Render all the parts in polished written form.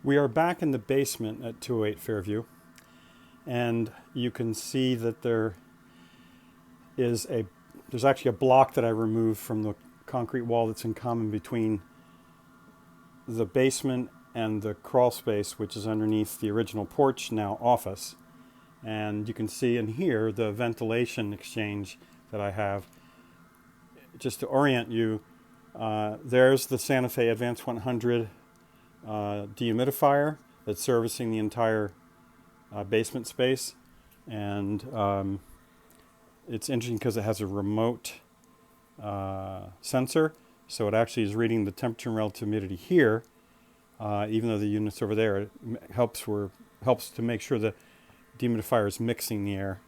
We are back in the basement at 208 Fairview, and you can see that there's actually a block that I removed from the concrete wall that's in common between the basement and the crawl space, which is underneath the original porch, now office. And you can see in here the ventilation exchange that I have. Just to orient you, there's the Santa Fe Advanced 100 dehumidifier that's servicing the entire basement space. And it's interesting because it has a remote sensor, so it actually is reading the temperature and relative humidity here, even though the unit's over there. It helps to make sure the dehumidifier is mixing the air.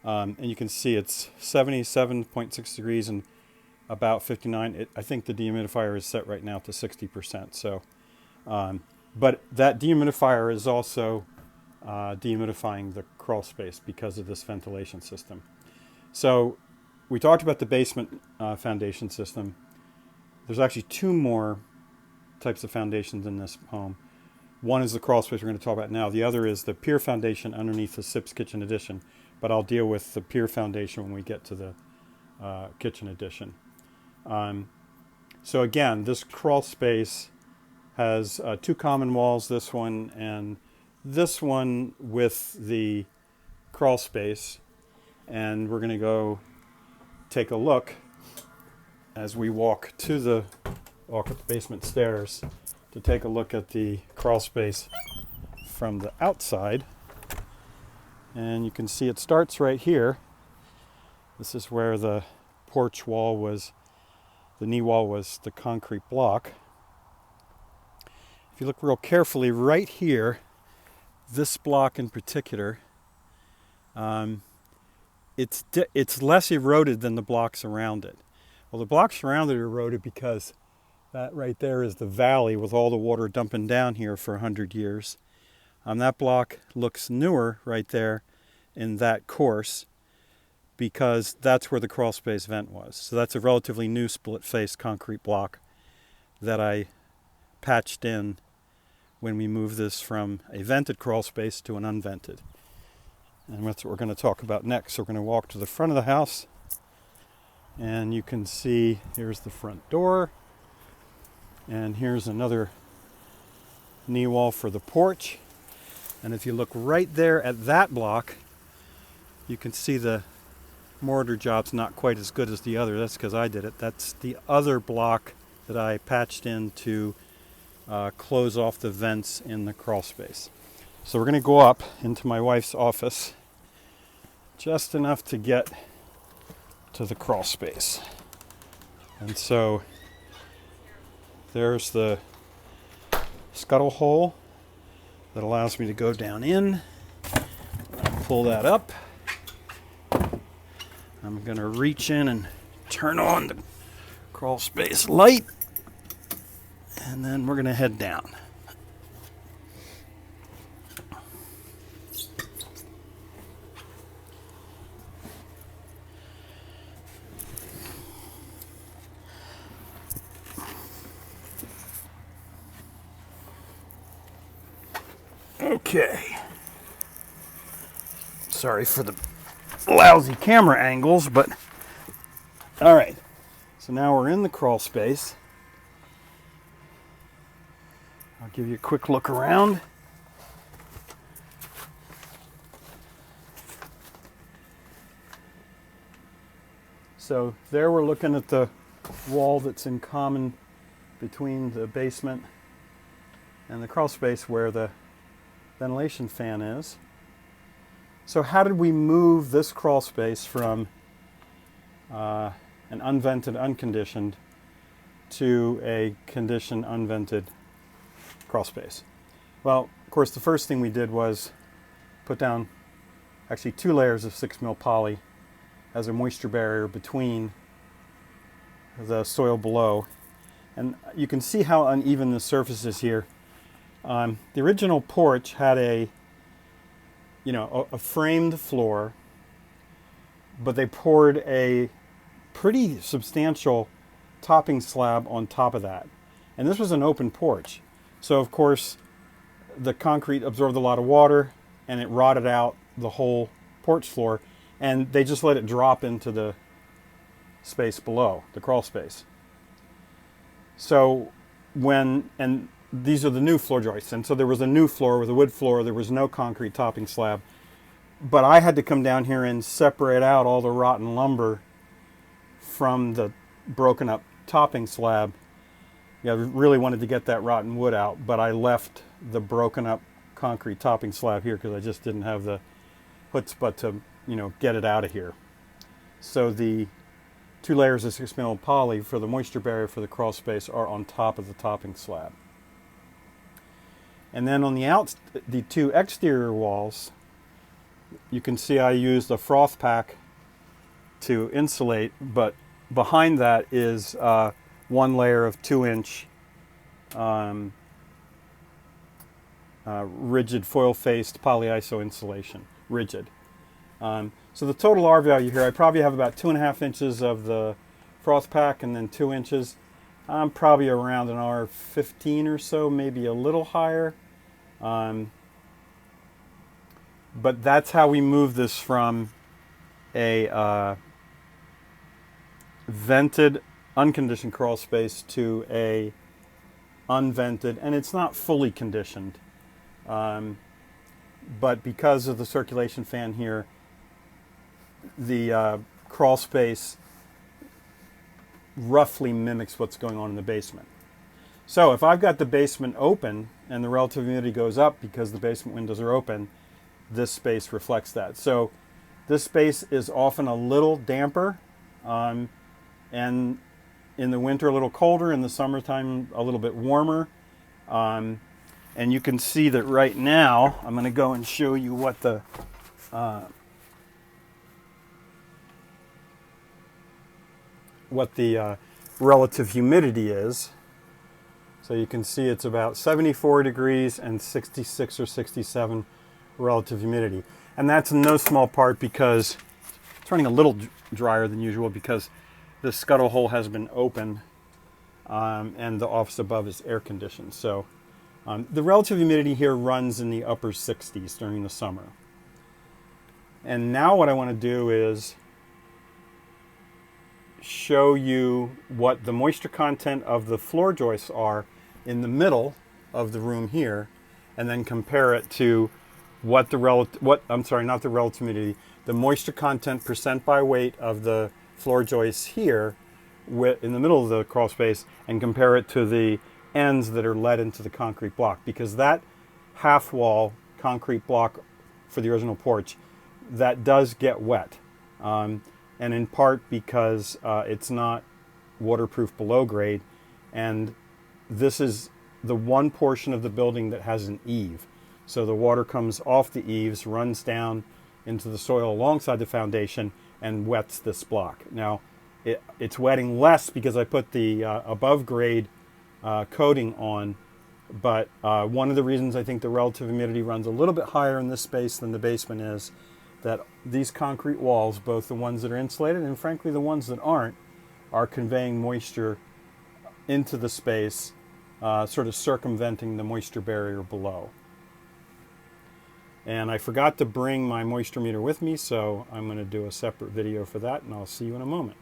And you can see it's 77.6 degrees and about 59. I think the dehumidifier is set right now to 60%. So, but that dehumidifier is also dehumidifying the crawl space because of this ventilation system. So we talked about the basement foundation system. There's actually two more types of foundations in this home. One is the crawl space we're going to talk about now. The other is the pier foundation underneath the Sips Kitchen Addition. But I'll deal with the pier foundation when we get to the kitchen addition. So again, this crawl space has two common walls, this one and this one with the crawl space. And we're going to go take a look as we walk up the basement stairs to take a look at the crawl space from the outside. And you can see it starts right here. This is where the porch wall was, the knee wall was the concrete block. If you look real carefully right here, this block in particular, it's less eroded than the blocks around it. Well, the blocks around it are eroded because that right there is the valley with all the water dumping down here for 100 years. That block looks newer right there in that course because that's where the crawl space vent was. So that's a relatively new split-face concrete block that I patched in when we moved this from a vented crawl space to an unvented. And that's what we're going to talk about next. So we're going to walk to the front of the house, and you can see here's the front door, and here's another knee wall for the porch. And if you look right there at that block, you can see the mortar job's not quite as good as the other. That's because I did it. That's the other block that I patched in to close off the vents in the crawl space. So we're going to go up into my wife's office just enough to get to the crawl space. And so there's the scuttle hole that allows me to go down in. Pull that up. I'm going to reach in and turn on the crawl space light, and then we're going to head down. Okay. Sorry for the lousy camera angles, but all right. So now we're in the crawl space. I'll give you a quick look around. So there we're looking at the wall that's in common between the basement and the crawl space where the ventilation fan is. So how did we move this crawl space from an unvented, unconditioned to a conditioned, unvented crawl space? Well, of course, the first thing we did was put down actually 2 layers of 6 mil poly as a moisture barrier between the soil below. And you can see how uneven the surface is here. The original porch had a framed floor, but they poured a pretty substantial topping slab on top of that. And this was an open porch. So of course, the concrete absorbed a lot of water and it rotted out the whole porch floor, and they just let it drop into the space below, the crawl space. So and these are the new floor joists, and so there was a new floor with a wood floor, there was no concrete topping slab. But I had to come down here and separate out all the rotten lumber from the broken up topping slab. Yeah, I really wanted to get that rotten wood out, but I left the broken up concrete topping slab here because I just didn't have the chutzpah to, get it out of here. So the 2 layers of 6-mil poly for the moisture barrier for the crawl space are on top of the topping slab. And then on the 2 exterior walls, you can see I used a froth pack to insulate, but behind that is 1 layer of 2-inch rigid foil-faced polyiso insulation, rigid. So the total R value here, I probably have about 2.5 inches of the froth pack and then 2 inches. I'm probably around an R15 or so, maybe a little higher. But that's how we move this from a vented, unconditioned crawl space to a unvented, and it's not fully conditioned. But because of the circulation fan here, the crawl space roughly mimics what's going on in the basement. So if I've got the basement open and the relative humidity goes up because the basement windows are open, this space reflects that. So this space is often a little damper, and in the winter a little colder, in the summertime a little bit warmer. And you can see that right now, I'm going to go and show you what the relative humidity is. So you can see it's about 74 degrees and 66 or 67 relative humidity. And that's in no small part because it's running a little drier than usual because the scuttle hole has been open, and the office above is air conditioned. So the relative humidity here runs in the upper 60s during the summer. And now what I want to do is show you what the moisture content of the floor joists are in the middle of the room here, and then compare it to what the moisture content percent by weight of the floor joists here in the middle of the crawl space, and compare it to the ends that are let into the concrete block, because that half wall concrete block for the original porch, that does get wet, and in part because it's not waterproof below grade, and this is the one portion of the building that has an eave. So the water comes off the eaves, runs down into the soil alongside the foundation, and wets this block. Now, it's wetting less because I put the above grade coating on, but one of the reasons I think the relative humidity runs a little bit higher in this space than the basement is that these concrete walls, both the ones that are insulated and frankly the ones that aren't, are conveying moisture into the space, sort of circumventing the moisture barrier below. And I forgot to bring my moisture meter with me, so I'm going to do a separate video for that, and I'll see you in a moment.